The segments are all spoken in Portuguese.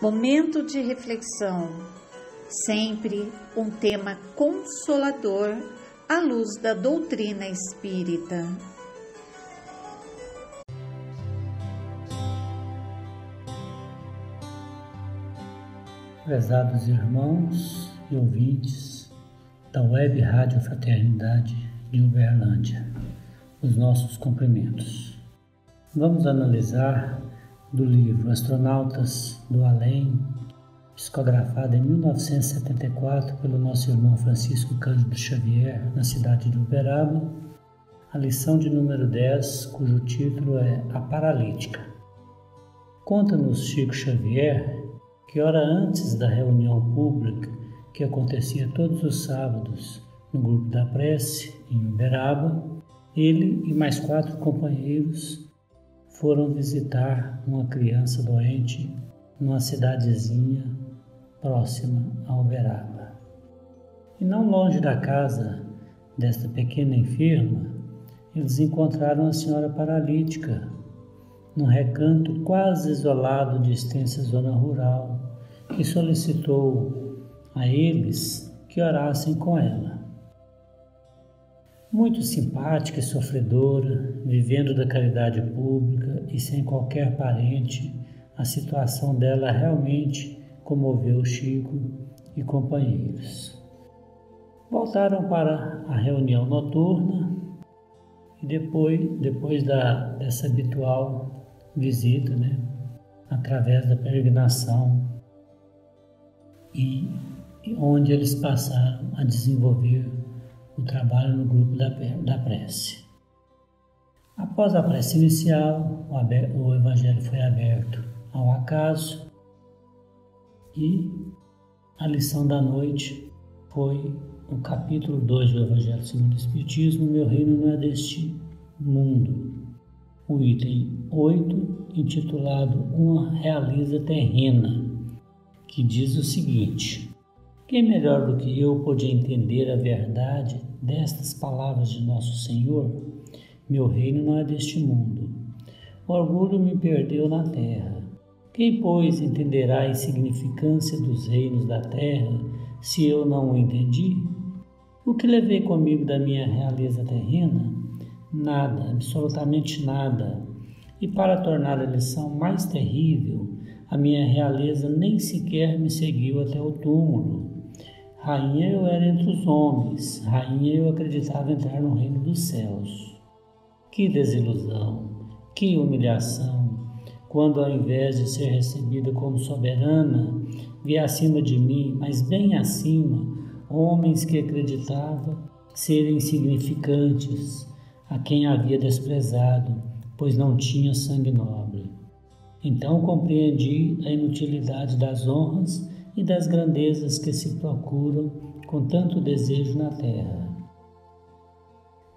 Momento de reflexão, sempre um tema consolador à luz da doutrina espírita. Prezados irmãos e ouvintes da Web Rádio Fraternidade de Uberlândia, os nossos cumprimentos. Vamos analisar do livro Astronautas do Além, psicografado em 1974 pelo nosso irmão Francisco Cândido Xavier, na cidade de Uberaba, a lição de número 10, cujo título é A Paralítica. Conta-nos Chico Xavier que hora antes da reunião pública que acontecia todos os sábados no grupo da prece em Uberaba, ele e mais 4 companheiros foram visitar uma criança doente numa cidadezinha próxima a Uberaba. E não longe da casa desta pequena enferma, eles encontraram a senhora paralítica, num recanto quase isolado de extensa zona rural, que solicitou a eles que orassem com ela. Muito simpática e sofredora, vivendo da caridade pública e sem qualquer parente, a situação dela realmente comoveu Chico e companheiros. Voltaram para a reunião noturna e depois dessa habitual visita, através da peregrinação, e onde eles passaram a desenvolver o trabalho no grupo da prece. Após a prece inicial, o Evangelho foi aberto ao acaso e a lição da noite foi o capítulo 2 do Evangelho segundo o Espiritismo, Meu Reino não é deste mundo. O item 8, intitulado Uma Realiza Terrena, que diz o seguinte: quem melhor do que eu pôde entender a verdade destas palavras de Nosso Senhor? Meu reino não é deste mundo. O orgulho me perdeu na terra. Quem, pois, entenderá a insignificância dos reinos da terra, se eu não o entendi? O que levei comigo da minha realeza terrena? Nada, absolutamente nada. E para tornar a lição mais terrível, a minha realeza nem sequer me seguiu até o túmulo. Rainha eu era entre os homens, rainha eu acreditava entrar no reino dos céus. Que desilusão, que humilhação, quando ao invés de ser recebida como soberana, vi acima de mim, mas bem acima, homens que acreditava serem insignificantes, a quem havia desprezado, pois não tinha sangue nobre. Então compreendi a inutilidade das honras e das grandezas que se procuram com tanto desejo na terra.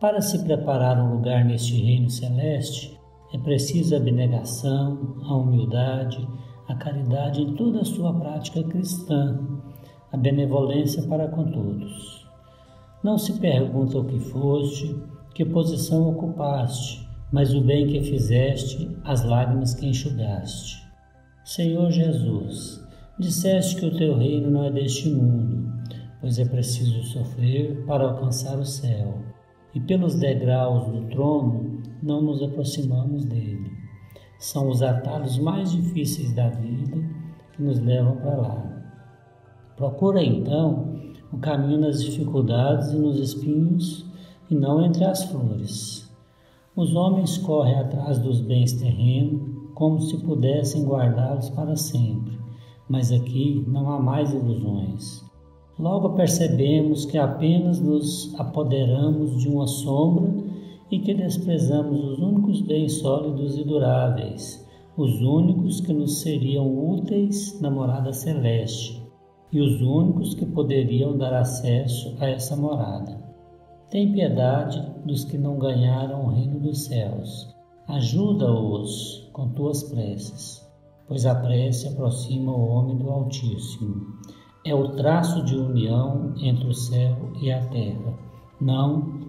Para se preparar um lugar neste reino celeste, é preciso a abnegação, a humildade, a caridade em toda a sua prática cristã, a benevolência para com todos. Não se pergunta o que foste, que posição ocupaste, mas o bem que fizeste, as lágrimas que enxugaste. Senhor Jesus, disseste que o teu reino não é deste mundo, pois é preciso sofrer para alcançar o céu, e pelos degraus do trono não nos aproximamos dele. São os atalhos mais difíceis da vida que nos levam para lá. Procura então o caminho nas dificuldades e nos espinhos, e não entre as flores. Os homens correm atrás dos bens terrenos como se pudessem guardá-los para sempre, mas aqui não há mais ilusões. Logo percebemos que apenas nos apoderamos de uma sombra e que desprezamos os únicos bens sólidos e duráveis, os únicos que nos seriam úteis na morada celeste e os únicos que poderiam dar acesso a essa morada. Tem piedade dos que não ganharam o reino dos céus. Ajuda-os com tuas preces, pois a prece aproxima o homem do Altíssimo. É o traço de união entre o céu e a terra. Não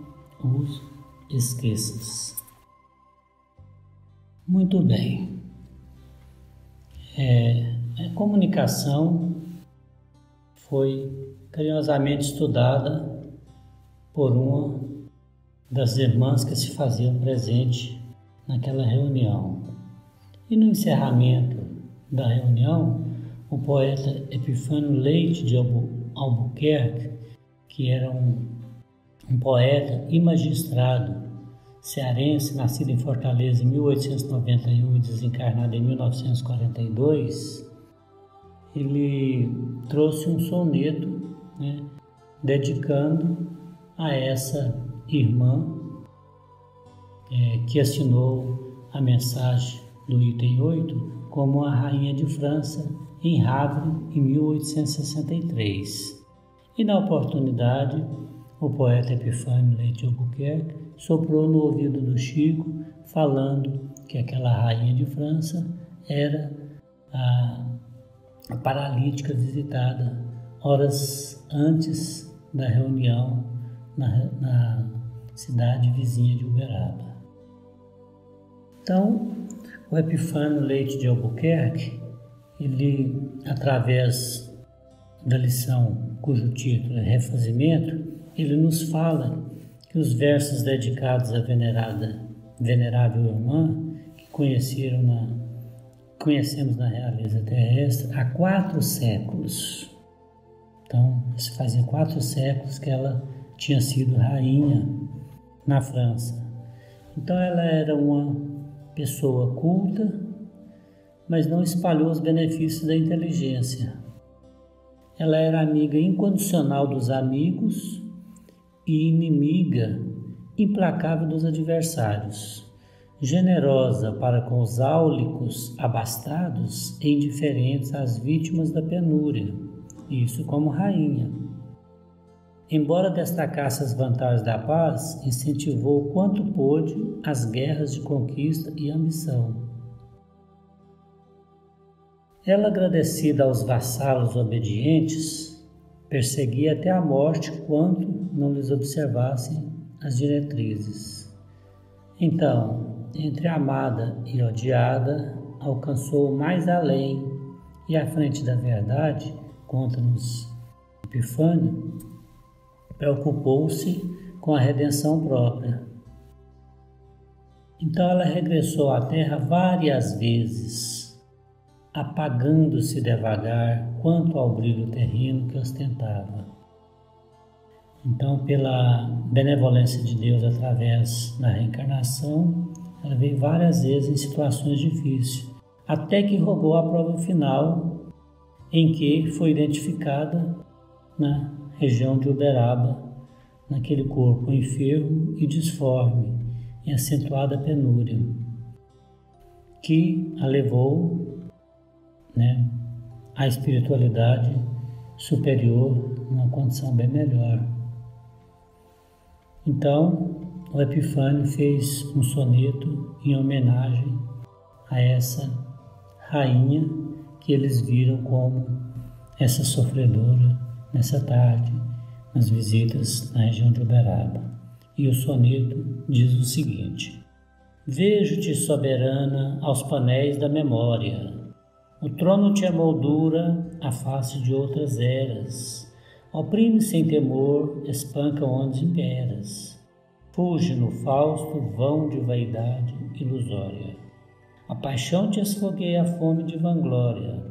os esqueças. Muito bem. comunicação foi carinhosamente estudada por uma das irmãs que se faziam presente naquela reunião. E no encerramento da reunião, o poeta Epifânio Leite de Albuquerque, que era um poeta e magistrado cearense, nascido em Fortaleza em 1891 e desencarnado em 1942, ele trouxe um soneto, dedicando a essa irmã que assinou a mensagem do item 8 como a Rainha de França em Havre em 1863. E na oportunidade, o poeta Epifânio Leite de Albuquerque soprou no ouvido do Chico, falando que aquela Rainha de França era a paralítica visitada horas antes da reunião na cidade vizinha de Uberaba. Então, o Epifânio Leite de Albuquerque, ele, através da lição cujo título é Refazimento, ele nos fala que os versos dedicados à venerável irmã, que conhecemos na realeza terrestre há 4 séculos. Então, isso fazia 4 séculos que ela tinha sido rainha na França. Então, ela era uma pessoa culta, mas não espalhou os benefícios da inteligência. Ela era amiga incondicional dos amigos e inimiga implacável dos adversários, generosa para com os áulicos abastados e indiferentes às vítimas da penúria, isso como rainha. Embora destacasse as vantagens da paz, incentivou o quanto pôde as guerras de conquista e ambição. Ela, agradecida aos vassalos obedientes, perseguia até a morte quanto não lhes observassem as diretrizes. Então, entre amada e odiada, alcançou mais além e à frente da verdade, conta-nos Epifânio, preocupou-se com a redenção própria. Então ela regressou à terra várias vezes, apagando-se devagar quanto ao brilho terreno que ostentava. Então, pela benevolência de Deus através da reencarnação, ela veio várias vezes em situações difíceis, até que rogou a prova final, em que foi identificada na região de Uberaba, naquele corpo enfermo e disforme, em acentuada penúria, que a levou à espiritualidade superior, numa condição bem melhor. Então, o Epifânio fez um soneto em homenagem a essa rainha que eles viram como essa sofredora nessa tarde, nas visitas na região de Uberaba. E o soneto diz o seguinte: Vejo-te, soberana, aos painéis da memória. O trono te emoldura a face de outras eras. Oprime sem temor, espanca onde imperas. Fuge no fausto vão de vaidade ilusória. A paixão te esfogueia a fome de vanglória.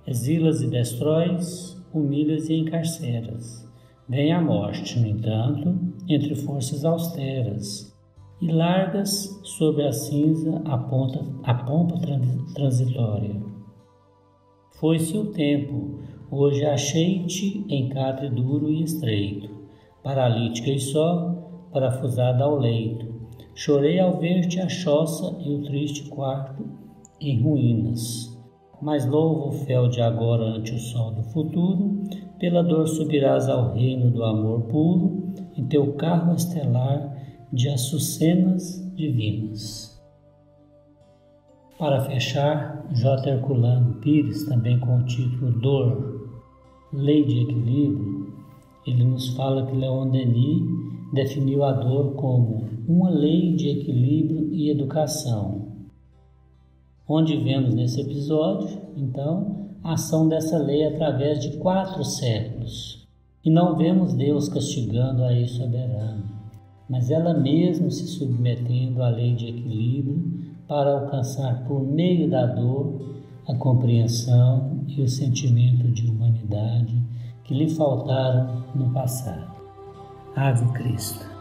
Exilas e destróis, humilhas e encarceras. Vem a morte, no entanto, entre forças austeras, e largas sobre a cinza a pompa transitória. Foi-se o tempo, hoje achei-te em catre duro e estreito, paralítica e só, parafusada ao leito. Chorei ao ver-te a choça e o triste quarto em ruínas. Mas louvo o fel de agora ante o sol do futuro, pela dor subirás ao reino do amor puro, em teu carro estelar de açucenas divinas. Para fechar, J. Herculano Pires, também com o título Dor, Lei de Equilíbrio, ele nos fala que Leon Denis definiu a dor como uma lei de equilíbrio e educação. onde vemos nesse episódio, então, a ação dessa lei através de 4 séculos. E não vemos Deus castigando a lei soberana, mas ela mesma se submetendo à lei de equilíbrio para alcançar por meio da dor a compreensão e o sentimento de humanidade que lhe faltaram no passado. Ave Cristo.